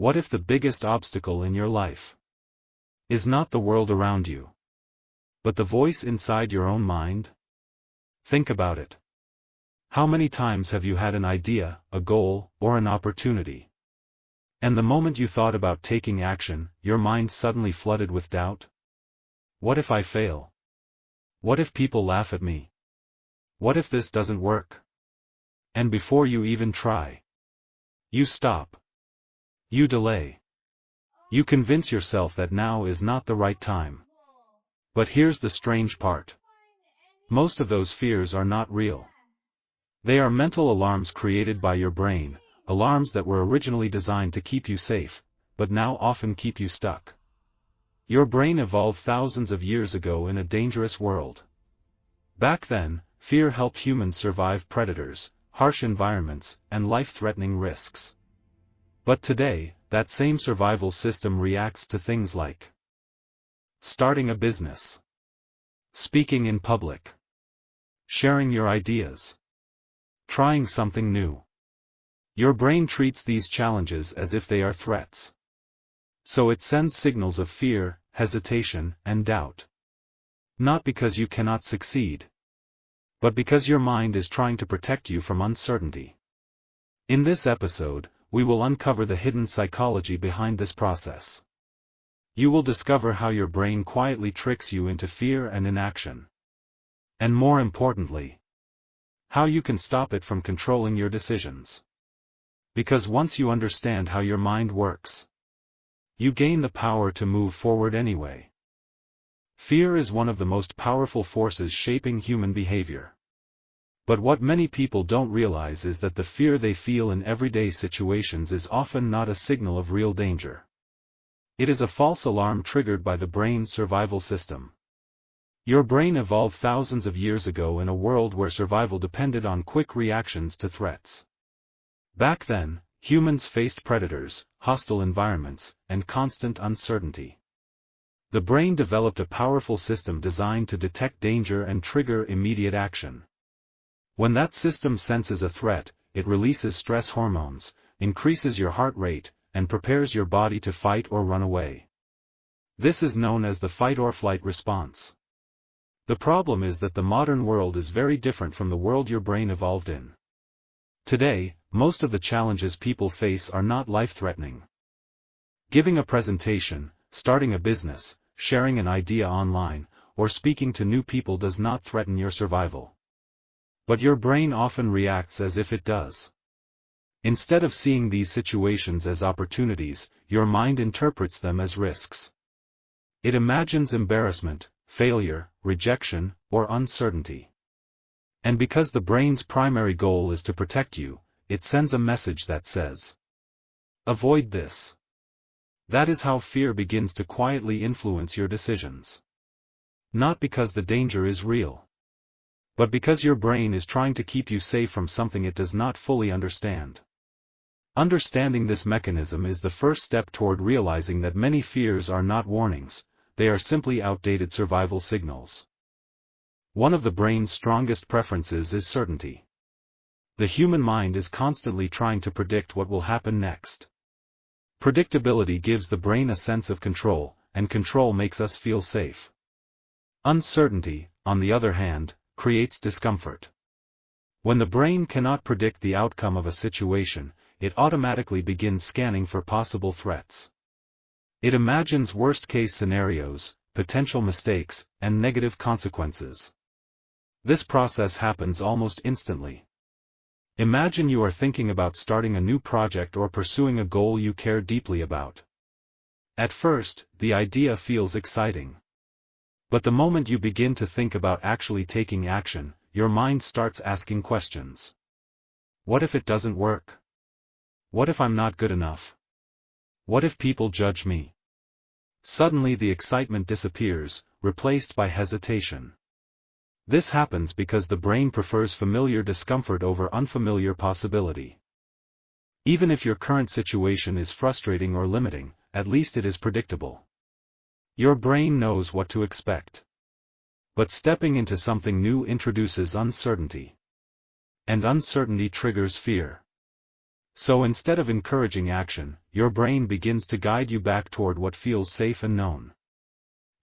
What if the biggest obstacle in your life is not the world around you, but the voice inside your own mind? Think about it. How many times have you had an idea, a goal, or an opportunity, and the moment you thought about taking action, your mind suddenly flooded with doubt? What if I fail? What if people laugh at me? What if this doesn't work? And before you even try, you stop. You delay. You convince yourself that now is not the right time. But here's the strange part. Most of those fears are not real. They are mental alarms created by your brain, alarms that were originally designed to keep you safe, but now often keep you stuck. Your brain evolved thousands of years ago in a dangerous world. Back then, fear helped humans survive predators, harsh environments, and life-threatening risks. But today, that same survival system reacts to things like starting a business, speaking in public, sharing your ideas, trying something new. Your brain treats these challenges as if they are threats. So it sends signals of fear, hesitation, and doubt. Not because you cannot succeed, but because your mind is trying to protect you from uncertainty. In this episode, we will uncover the hidden psychology behind this process. You will discover how your brain quietly tricks you into fear and inaction. And more importantly, how you can stop it from controlling your decisions. Because once you understand how your mind works, you gain the power to move forward anyway. Fear is one of the most powerful forces shaping human behavior. But what many people don't realize is that the fear they feel in everyday situations is often not a signal of real danger. It is a false alarm triggered by the brain's survival system. Your brain evolved thousands of years ago in a world where survival depended on quick reactions to threats. Back then, humans faced predators, hostile environments, and constant uncertainty. The brain developed a powerful system designed to detect danger and trigger immediate action. When that system senses a threat, it releases stress hormones, increases your heart rate, and prepares your body to fight or run away. This is known as the fight-or-flight response. The problem is that the modern world is very different from the world your brain evolved in. Today, most of the challenges people face are not life-threatening. Giving a presentation, starting a business, sharing an idea online, or speaking to new people does not threaten your survival. But your brain often reacts as if it does. Instead of seeing these situations as opportunities, your mind interprets them as risks. It imagines embarrassment, failure, rejection, or uncertainty. And because the brain's primary goal is to protect you, it sends a message that says, "Avoid this." That is how fear begins to quietly influence your decisions. Not because the danger is real, but because your brain is trying to keep you safe from something it does not fully understand. Understanding this mechanism is the first step toward realizing that many fears are not warnings, they are simply outdated survival signals. One of the brain's strongest preferences is certainty. The human mind is constantly trying to predict what will happen next. Predictability gives the brain a sense of control, and control makes us feel safe. Uncertainty, on the other hand, creates discomfort. When the brain cannot predict the outcome of a situation, it automatically begins scanning for possible threats. It imagines worst-case scenarios, potential mistakes, and negative consequences. This process happens almost instantly. Imagine you are thinking about starting a new project or pursuing a goal you care deeply about. At first, the idea feels exciting. But the moment you begin to think about actually taking action, your mind starts asking questions. What if it doesn't work? What if I'm not good enough? What if people judge me? Suddenly the excitement disappears, replaced by hesitation. This happens because the brain prefers familiar discomfort over unfamiliar possibility. Even if your current situation is frustrating or limiting, at least it is predictable. Your brain knows what to expect. But stepping into something new introduces uncertainty. And uncertainty triggers fear. So instead of encouraging action, your brain begins to guide you back toward what feels safe and known.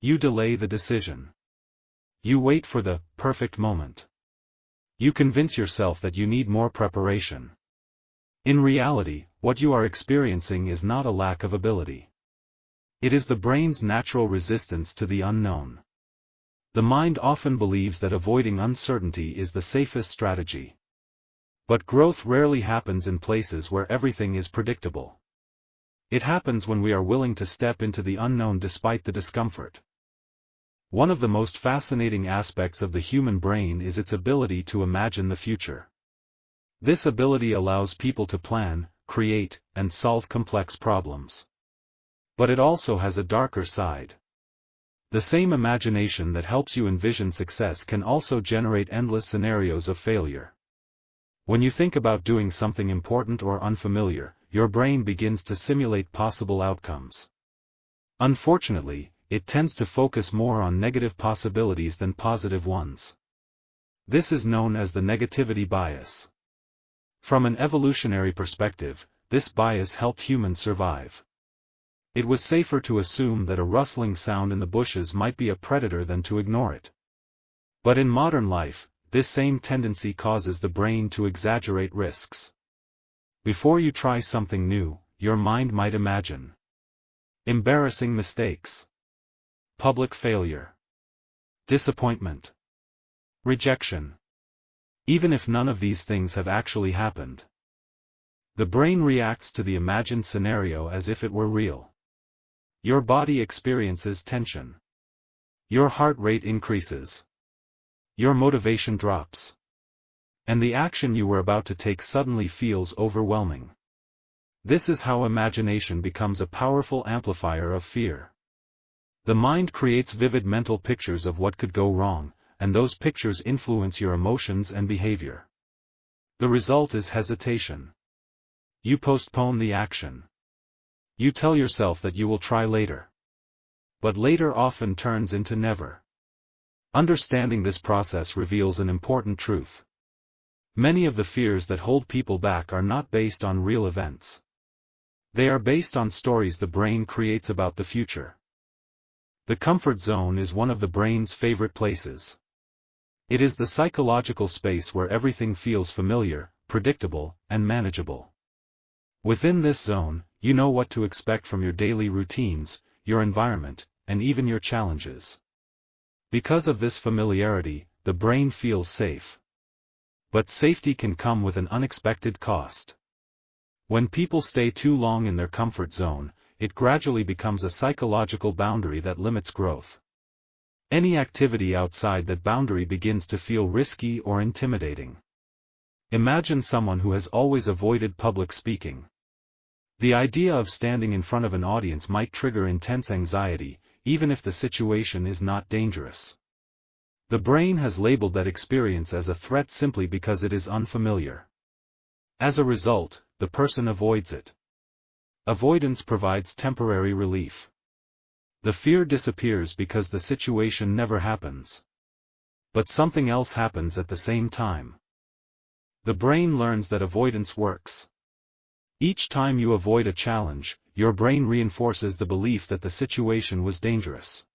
You delay the decision. You wait for the perfect moment. You convince yourself that you need more preparation. In reality, what you are experiencing is not a lack of ability. It is the brain's natural resistance to the unknown. The mind often believes that avoiding uncertainty is the safest strategy. But growth rarely happens in places where everything is predictable. It happens when we are willing to step into the unknown despite the discomfort. One of the most fascinating aspects of the human brain is its ability to imagine the future. This ability allows people to plan, create, and solve complex problems. But it also has a darker side. The same imagination that helps you envision success can also generate endless scenarios of failure. When you think about doing something important or unfamiliar, your brain begins to simulate possible outcomes. Unfortunately, it tends to focus more on negative possibilities than positive ones. This is known as the negativity bias. From an evolutionary perspective, this bias helped humans survive. It was safer to assume that a rustling sound in the bushes might be a predator than to ignore it. But in modern life, this same tendency causes the brain to exaggerate risks. Before you try something new, your mind might imagine embarrassing mistakes, public failure, disappointment, rejection. Even if none of these things have actually happened, the brain reacts to the imagined scenario as if it were real. Your body experiences tension. Your heart rate increases. Your motivation drops. And the action you were about to take suddenly feels overwhelming. This is how imagination becomes a powerful amplifier of fear. The mind creates vivid mental pictures of what could go wrong, and those pictures influence your emotions and behavior. The result is hesitation. You postpone the action. You tell yourself that you will try later. But later often turns into never. Understanding this process reveals an important truth. Many of the fears that hold people back are not based on real events. They are based on stories the brain creates about the future. The comfort zone is one of the brain's favorite places. It is the psychological space where everything feels familiar, predictable, and manageable. Within this zone, you know what to expect from your daily routines, your environment, and even your challenges. Because of this familiarity, the brain feels safe. But safety can come with an unexpected cost. When people stay too long in their comfort zone, it gradually becomes a psychological boundary that limits growth. Any activity outside that boundary begins to feel risky or intimidating. Imagine someone who has always avoided public speaking. The idea of standing in front of an audience might trigger intense anxiety, even if the situation is not dangerous. The brain has labeled that experience as a threat simply because it is unfamiliar. As a result, the person avoids it. Avoidance provides temporary relief. The fear disappears because the situation never happens. But something else happens at the same time. The brain learns that avoidance works. Each time you avoid a challenge, your brain reinforces the belief that the situation was dangerous.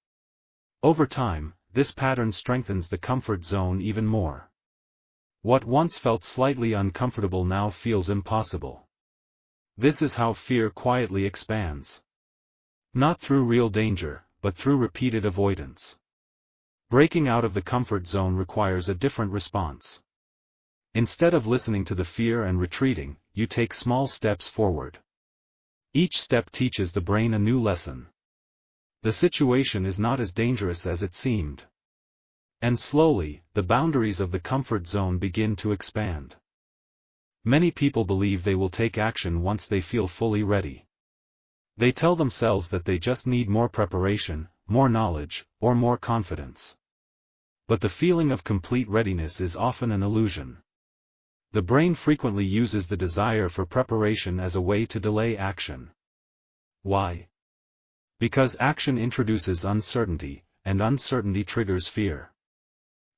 Over time, this pattern strengthens the comfort zone even more. What once felt slightly uncomfortable now feels impossible. This is how fear quietly expands. Not through real danger, but through repeated avoidance. Breaking out of the comfort zone requires a different response. Instead of listening to the fear and retreating, you take small steps forward. Each step teaches the brain a new lesson. The situation is not as dangerous as it seemed. And slowly, the boundaries of the comfort zone begin to expand. Many people believe they will take action once they feel fully ready. They tell themselves that they just need more preparation, more knowledge, or more confidence. But the feeling of complete readiness is often an illusion. The brain frequently uses the desire for preparation as a way to delay action. Why? Because action introduces uncertainty, and uncertainty triggers fear.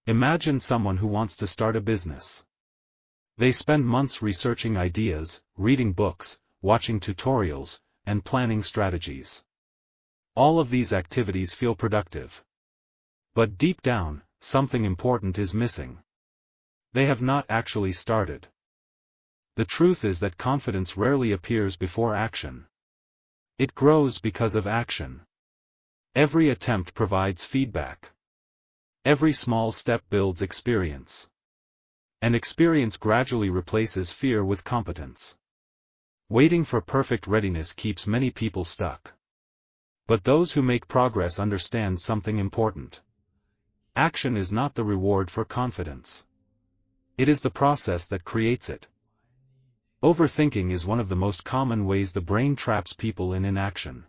Imagine someone who wants to start a business. They spend months researching ideas, reading books, watching tutorials, and planning strategies. All of these activities feel productive. But deep down, something important is missing. They have not actually started. The truth is that confidence rarely appears before action. It grows because of action. Every attempt provides feedback. Every small step builds experience. And experience gradually replaces fear with competence. Waiting for perfect readiness keeps many people stuck. But those who make progress understand something important. Action is not the reward for confidence. It is the process that creates it. Overthinking is one of the most common ways the brain traps people in inaction.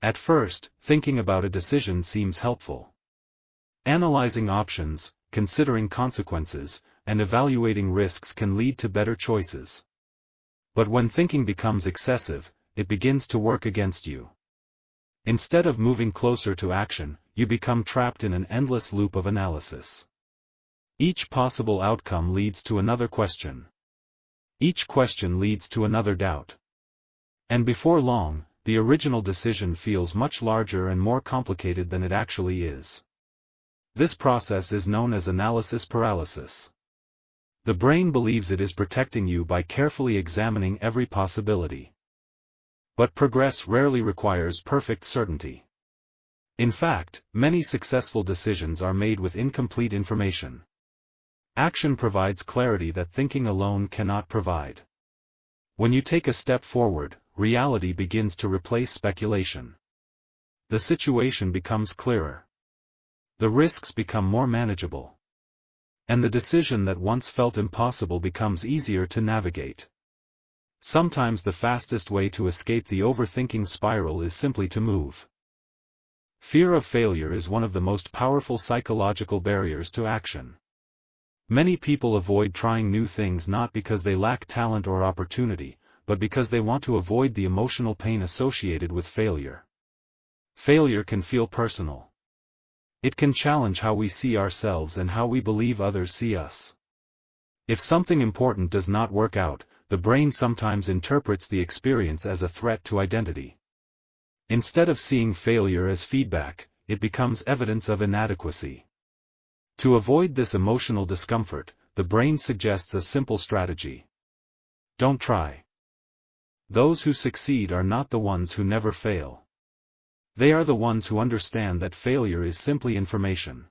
At first, thinking about a decision seems helpful. Analyzing options, considering consequences, and evaluating risks can lead to better choices. But when thinking becomes excessive, it begins to work against you. Instead of moving closer to action, you become trapped in an endless loop of analysis. Each possible outcome leads to another question. Each question leads to another doubt. And before long, the original decision feels much larger and more complicated than it actually is. This process is known as analysis paralysis. The brain believes it is protecting you by carefully examining every possibility. But progress rarely requires perfect certainty. In fact, many successful decisions are made with incomplete information. Action provides clarity that thinking alone cannot provide. When you take a step forward, reality begins to replace speculation. The situation becomes clearer. The risks become more manageable. And the decision that once felt impossible becomes easier to navigate. Sometimes the fastest way to escape the overthinking spiral is simply to move. Fear of failure is one of the most powerful psychological barriers to action. Many people avoid trying new things not because they lack talent or opportunity, but because they want to avoid the emotional pain associated with failure. Failure can feel personal. It can challenge how we see ourselves and how we believe others see us. If something important does not work out, the brain sometimes interprets the experience as a threat to identity. Instead of seeing failure as feedback, it becomes evidence of inadequacy. To avoid this emotional discomfort, the brain suggests a simple strategy. Don't try. Those who succeed are not the ones who never fail. They are the ones who understand that failure is simply information.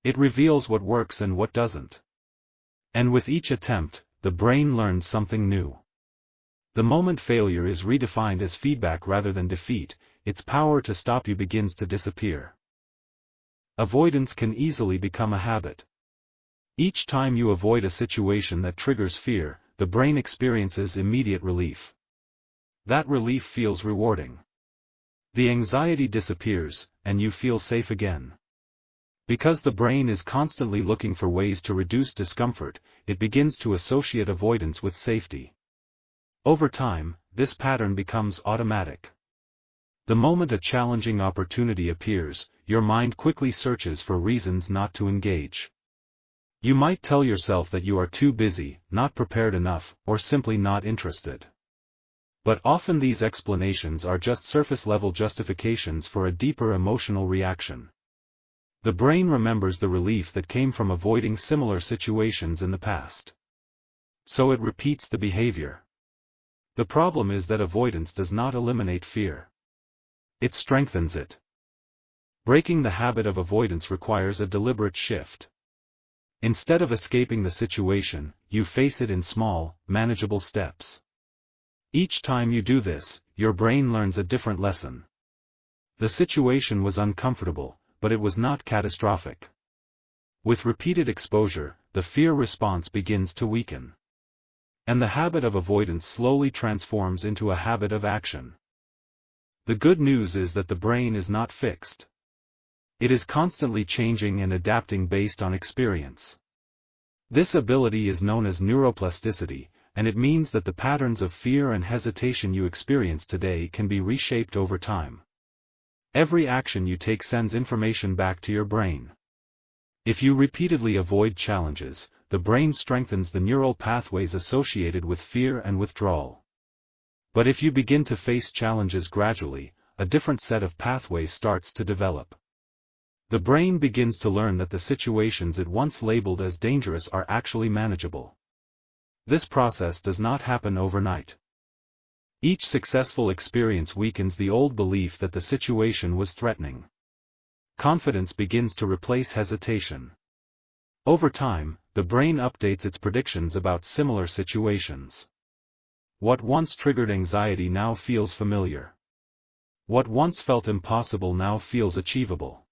It reveals what works and what doesn't. And with each attempt, the brain learns something new. The moment failure is redefined as feedback rather than defeat, its power to stop you begins to disappear. Avoidance can easily become a habit. Each time you avoid a situation that triggers fear, the brain experiences immediate relief. That relief feels rewarding. The anxiety disappears, and you feel safe again. Because the brain is constantly looking for ways to reduce discomfort, it begins to associate avoidance with safety. Over time, this pattern becomes automatic. The moment a challenging opportunity appears, your mind quickly searches for reasons not to engage. You might tell yourself that you are too busy, not prepared enough, or simply not interested. But often these explanations are just surface-level justifications for a deeper emotional reaction. The brain remembers the relief that came from avoiding similar situations in the past. So it repeats the behavior. The problem is that avoidance does not eliminate fear. It strengthens it. Breaking the habit of avoidance requires a deliberate shift. Instead of escaping the situation, you face it in small, manageable steps. Each time you do this, your brain learns a different lesson. The situation was uncomfortable, but it was not catastrophic. With repeated exposure, the fear response begins to weaken. And the habit of avoidance slowly transforms into a habit of action. The good news is that the brain is not fixed. It is constantly changing and adapting based on experience. This ability is known as neuroplasticity, and it means that the patterns of fear and hesitation you experience today can be reshaped over time. Every action you take sends information back to your brain. If you repeatedly avoid challenges, the brain strengthens the neural pathways associated with fear and withdrawal. But if you begin to face challenges gradually, a different set of pathways starts to develop. The brain begins to learn that the situations it once labeled as dangerous are actually manageable. This process does not happen overnight. Each successful experience weakens the old belief that the situation was threatening. Confidence begins to replace hesitation. Over time, the brain updates its predictions about similar situations. What once triggered anxiety now feels familiar. What once felt impossible now feels achievable.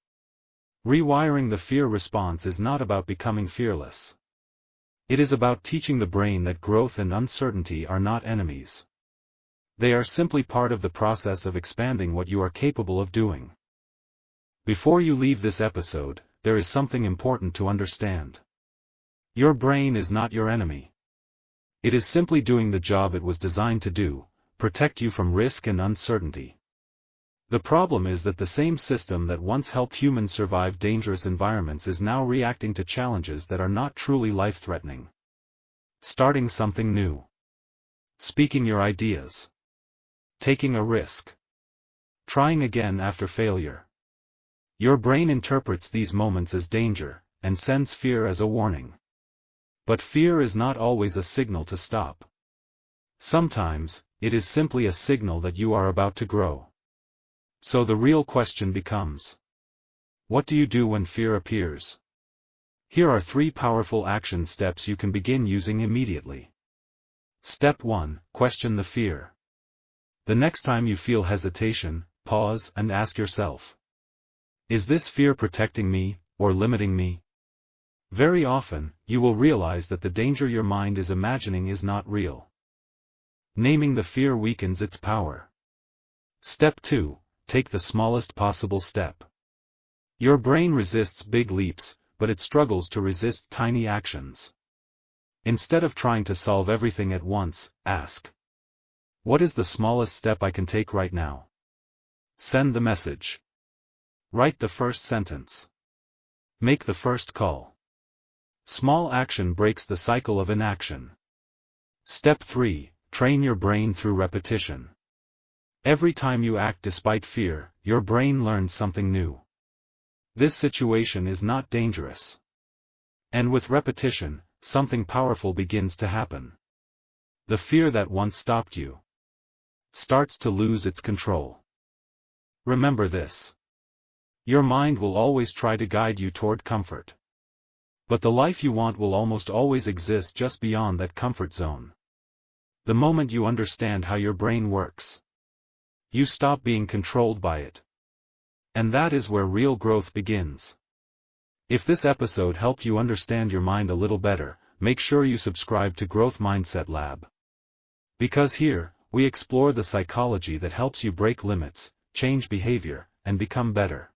Rewiring the fear response is not about becoming fearless. It is about teaching the brain that growth and uncertainty are not enemies. They are simply part of the process of expanding what you are capable of doing. Before you leave this episode, there is something important to understand. Your brain is not your enemy. It is simply doing the job it was designed to do, protect you from risk and uncertainty. The problem is that the same system that once helped humans survive dangerous environments is now reacting to challenges that are not truly life-threatening. Starting something new. Speaking your ideas. Taking a risk. Trying again after failure. Your brain interprets these moments as danger, and sends fear as a warning. But fear is not always a signal to stop. Sometimes, it is simply a signal that you are about to grow. So the real question becomes: what do you do when fear appears? Here are 3 powerful action steps you can begin using immediately. Step 1: question the fear. The next time you feel hesitation, pause and ask yourself: is this fear protecting me, or limiting me? Very often, you will realize that the danger your mind is imagining is not real. Naming the fear weakens its power. Step 2: take the smallest possible step. Your brain resists big leaps, but it struggles to resist tiny actions. Instead of trying to solve everything at once, ask: what is the smallest step I can take right now? Send the message. Write the first sentence. Make the first call. Small action breaks the cycle of inaction. Step 3: train your brain through repetition. Every time you act despite fear, your brain learns something new. This situation is not dangerous. And with repetition, something powerful begins to happen. The fear that once stopped you starts to lose its control. Remember this. Your mind will always try to guide you toward comfort. But the life you want will almost always exist just beyond that comfort zone. The moment you understand how your brain works, you stop being controlled by it. And that is where real growth begins. If this episode helped you understand your mind a little better, make sure you subscribe to GrowthMindset Lab. Because here, we explore the psychology that helps you break limits, change behavior, and become better.